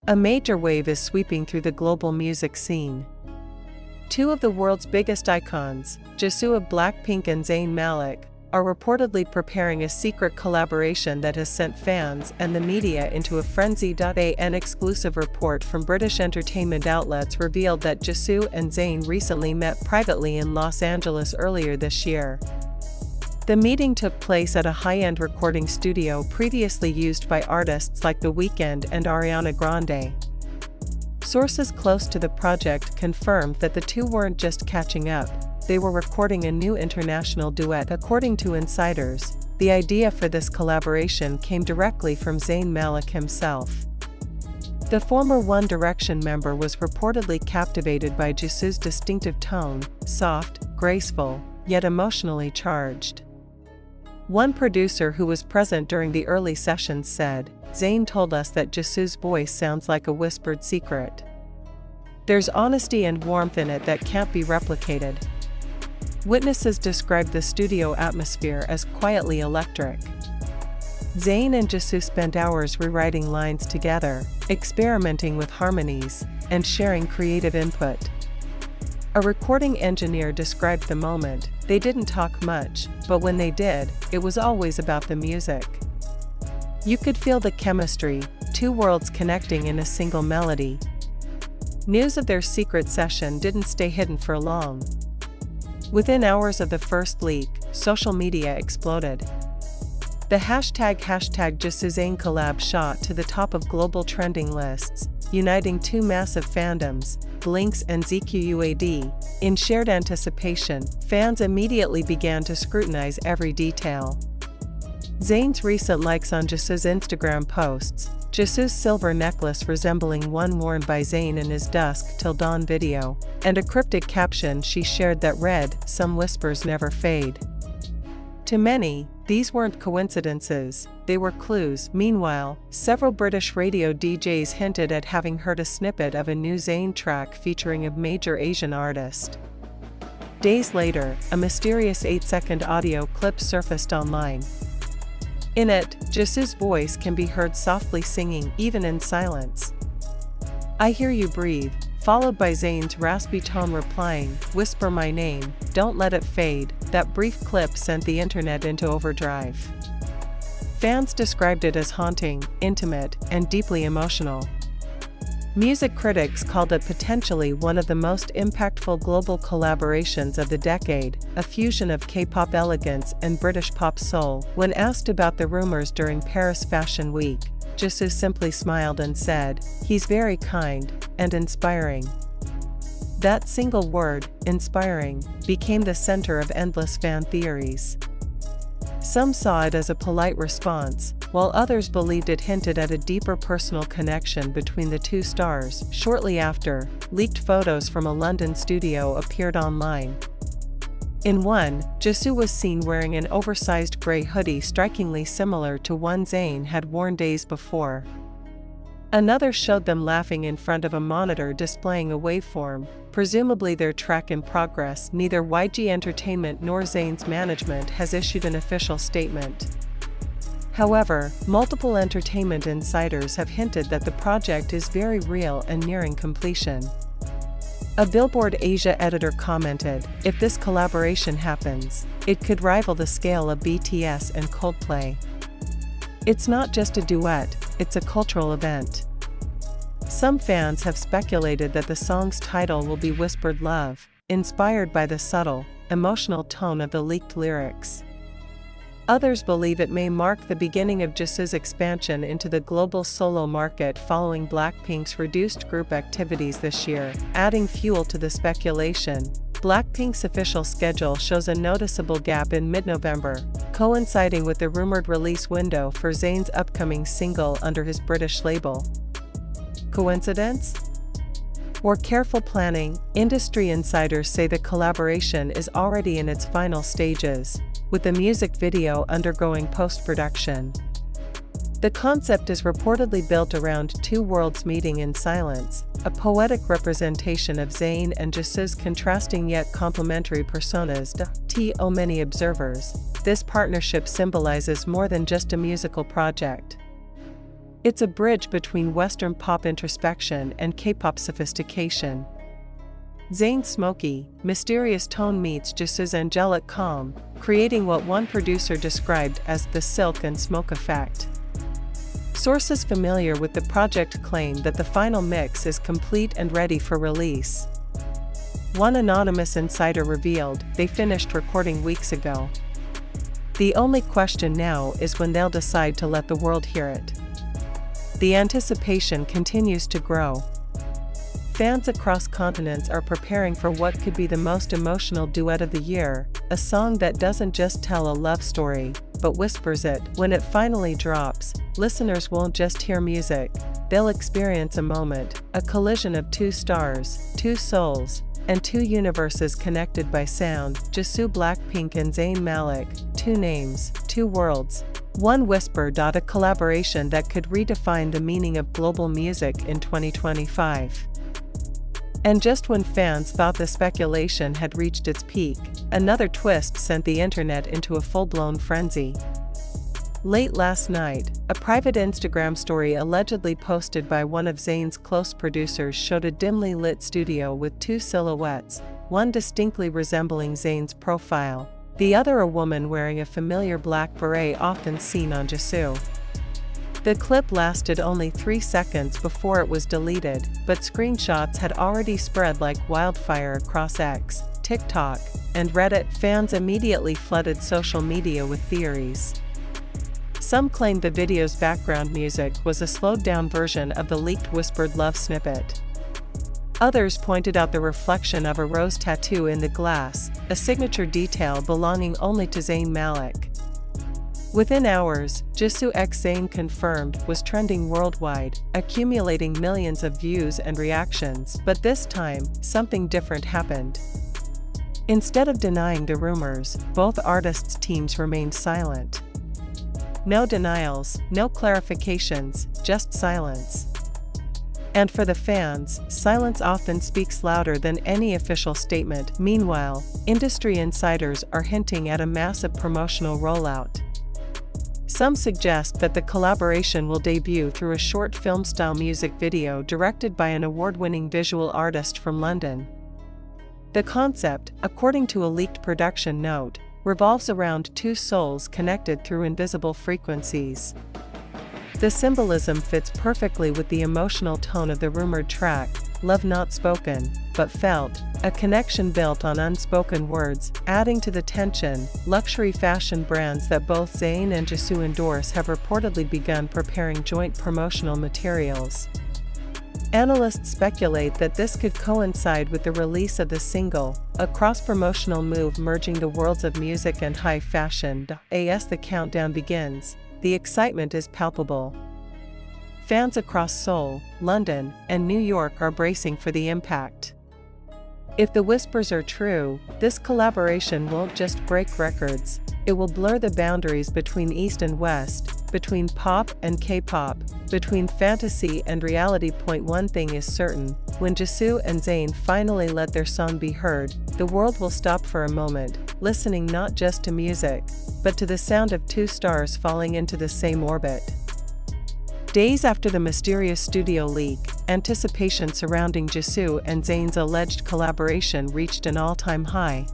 A major wave is sweeping through the global music scene. Two of the world's biggest icons, Jisoo of BLACKPINK and Zayn Malik, are reportedly preparing a secret collaboration that has sent fans and the media into a frenzy. An exclusive report from British entertainment outlets revealed that Jisoo and Zayn recently met privately in Los Angeles earlier this year. The meeting took place at a high-end recording studio previously used by artists like The Weeknd and Ariana Grande. Sources close to the project confirmed that the two weren't just catching up, they were recording a new international duet. According to insiders, the idea for this collaboration came directly from Zayn Malik himself. The former One Direction member was reportedly captivated by Jisoo's distinctive tone, soft, graceful, yet emotionally charged. One producer who was present during the early sessions said, "Zayn told us that Jisoo's voice sounds like a whispered secret. There's honesty and warmth in it that can't be replicated." Witnesses described the studio atmosphere as quietly electric. Zayn and Jisoo spent hours rewriting lines together, experimenting with harmonies, and sharing creative input. A recording engineer described the moment. "They didn't talk much, but when they did, it was always about the music. You could feel the chemistry, two worlds connecting in a single melody." News of their secret session didn't stay hidden for long. Within hours of the first leak, social media exploded. The hashtag #JisooZayn collab shot to the top of global trending lists, uniting two massive fandoms, Blinks and ZQUAD. In shared anticipation, fans immediately began to scrutinize every detail. Zayn's recent likes on Jisoo's Instagram posts, Jisoo's silver necklace resembling one worn by Zayn in his Dusk Till Dawn video, and a cryptic caption she shared that read, "Some whispers never fade." To many, these weren't coincidences, they were clues. Meanwhile, several British radio DJs hinted at having heard a snippet of a new Zayn track featuring a major Asian artist. Days later, a mysterious 8-second audio clip surfaced online. In it, Jisoo's voice can be heard softly singing even in silence. "I hear you breathe," followed by Zayn's raspy tone replying, "Whisper my name, don't let it fade." That brief clip sent the internet into overdrive. Fans described it as haunting, intimate, and deeply emotional. Music critics called it potentially one of the most impactful global collaborations of the decade, a fusion of K-pop elegance and British pop soul. When asked about the rumors during Paris Fashion Week, Jisoo simply smiled and said, "He's very kind and inspiring." That single word, inspiring, became the center of endless fan theories. Some saw it as a polite response, while others believed it hinted at a deeper personal connection between the two stars. Shortly after, leaked photos from a London studio appeared online. In one, Jisoo was seen wearing an oversized gray hoodie strikingly similar to one Zayn had worn days before. Another showed them laughing in front of a monitor displaying a waveform, presumably their track in progress. Neither YG Entertainment nor Zayn's management has issued an official statement. However, multiple entertainment insiders have hinted that the project is very real and nearing completion. A Billboard Asia editor commented, "If this collaboration happens, it could rival the scale of BTS and Coldplay. It's not just a duet, it's a cultural event." Some fans have speculated that the song's title will be Whispered Love, inspired by the subtle, emotional tone of the leaked lyrics. Others believe it may mark the beginning of Jisoo's expansion into the global solo market following BLACKPINK's reduced group activities this year. Adding fuel to the speculation, BLACKPINK's official schedule shows a noticeable gap in mid-November, coinciding with the rumored release window for Zayn's upcoming single under his British label. Coincidence? Or careful planning? Industry insiders say the collaboration is already in its final stages, with the music video undergoing post-production. The concept is reportedly built around two worlds meeting in silence, a poetic representation of Zayn and Jisoo's contrasting yet complementary personas. To many observers, this partnership symbolizes more than just a musical project. It's a bridge between Western pop introspection and K-pop sophistication. Zayn's smoky, mysterious tone meets Jisoo's angelic calm, creating what one producer described as the silk and smoke effect. Sources familiar with the project claim that the final mix is complete and ready for release. One anonymous insider revealed they finished recording weeks ago. The only question now is when they'll decide to let the world hear it. The anticipation continues to grow. Fans across continents are preparing for what could be the most emotional duet of the year, a song that doesn't just tell a love story, but whispers it. When it finally drops, listeners won't just hear music, they'll experience a moment, a collision of two stars, two souls, and two universes connected by sound. Jisoo, BLACKPINK and Zayn Malik, two names, two worlds, one whisper. A collaboration that could redefine the meaning of global music in 2025. And just when fans thought the speculation had reached its peak, another twist sent the internet into a full-blown frenzy. Late last night, a private Instagram story allegedly posted by one of Zayn's close producers showed a dimly lit studio with two silhouettes, one distinctly resembling Zayn's profile, the other a woman wearing a familiar black beret often seen on Jisoo. The clip lasted only 3 seconds before it was deleted, but screenshots had already spread like wildfire across X, TikTok, and Reddit. Fans immediately flooded social media with theories. Some claimed the video's background music was a slowed-down version of the leaked whispered love snippet. Others pointed out the reflection of a rose tattoo in the glass, a signature detail belonging only to Zayn Malik. Within hours, Jisoo x Zayn confirmed was trending worldwide, accumulating millions of views and reactions. But this time, something different happened. Instead of denying the rumors, both artists' teams remained silent. No denials, no clarifications, just silence. And for the fans, silence often speaks louder than any official statement. Meanwhile, industry insiders are hinting at a massive promotional rollout. Some suggest that the collaboration will debut through a short film-style music video directed by an award-winning visual artist from London. The concept, according to a leaked production note, revolves around two souls connected through invisible frequencies. The symbolism fits perfectly with the emotional tone of the rumored track, Love Not Spoken, But Felt, a connection built on unspoken words. Adding to the tension, luxury fashion brands that both Zayn and Jisoo endorse have reportedly begun preparing joint promotional materials. Analysts speculate that this could coincide with the release of the single, a cross-promotional move merging the worlds of music and high fashion. As the countdown begins, the excitement is palpable. Fans across Seoul, London, and New York are bracing for the impact. If the whispers are true, this collaboration won't just break records, it will blur the boundaries between East and West, between pop and K-pop, between fantasy and reality. One thing is certain, when Jisoo and Zayn finally let their song be heard, the world will stop for a moment, listening not just to music, but to the sound of two stars falling into the same orbit. Days after the mysterious studio leak, anticipation surrounding Jisoo and Zayn's alleged collaboration reached an all-time high.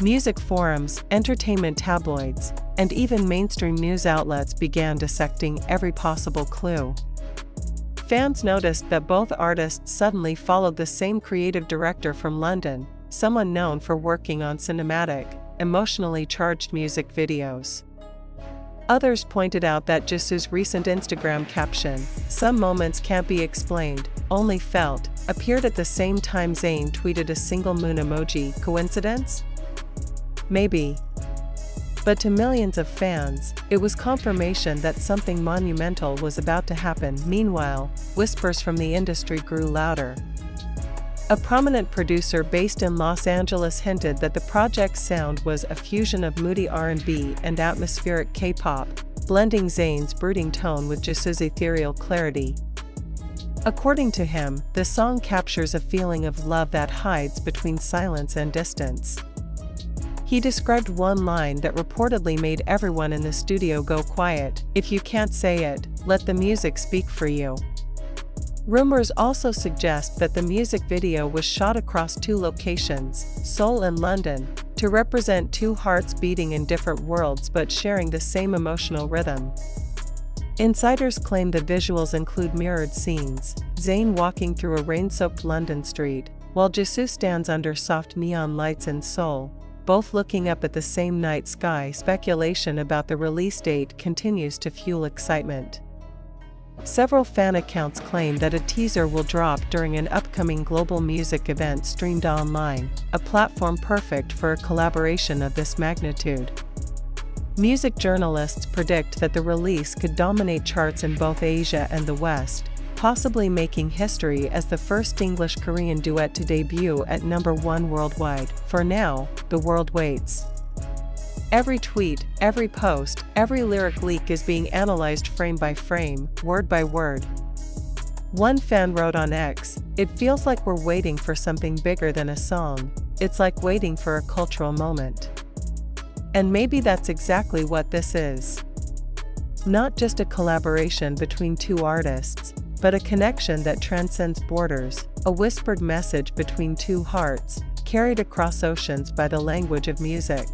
Music forums, entertainment tabloids, and even mainstream news outlets began dissecting every possible clue. Fans noticed that both artists suddenly followed the same creative director from London, someone known for working on cinematic, emotionally charged music videos. Others pointed out that Jisoo's recent Instagram caption, "Some moments can't be explained, only felt," appeared at the same time Zayn tweeted a single moon emoji. Coincidence? Maybe. But to millions of fans, it was confirmation that something monumental was about to happen. Meanwhile, whispers from the industry grew louder. A prominent producer based in Los Angeles hinted that the project's sound was a fusion of moody R&B and atmospheric K-pop, blending Zayn's brooding tone with Jisoo's ethereal clarity. According to him, the song captures a feeling of love that hides between silence and distance. He described one line that reportedly made everyone in the studio go quiet: "If you can't say it, let the music speak for you." Rumors also suggest that the music video was shot across two locations, Seoul and London, to represent two hearts beating in different worlds but sharing the same emotional rhythm. Insiders claim the visuals include mirrored scenes, Zayn walking through a rain-soaked London street, while Jisoo stands under soft neon lights in Seoul, both looking up at the same night sky. Speculation about the release date continues to fuel excitement. Several fan accounts claim that a teaser will drop during an upcoming global music event streamed online, a platform perfect for a collaboration of this magnitude. Music journalists predict that the release could dominate charts in both Asia and the West, possibly making history as the first English-Korean duet to debut at #1 worldwide. For now, the world waits. Every tweet, every post, every lyric leak is being analyzed frame by frame, word by word. One fan wrote on X, "It feels like we're waiting for something bigger than a song. It's like waiting for a cultural moment." And maybe that's exactly what this is. Not just a collaboration between two artists, but a connection that transcends borders, a whispered message between two hearts, carried across oceans by the language of music.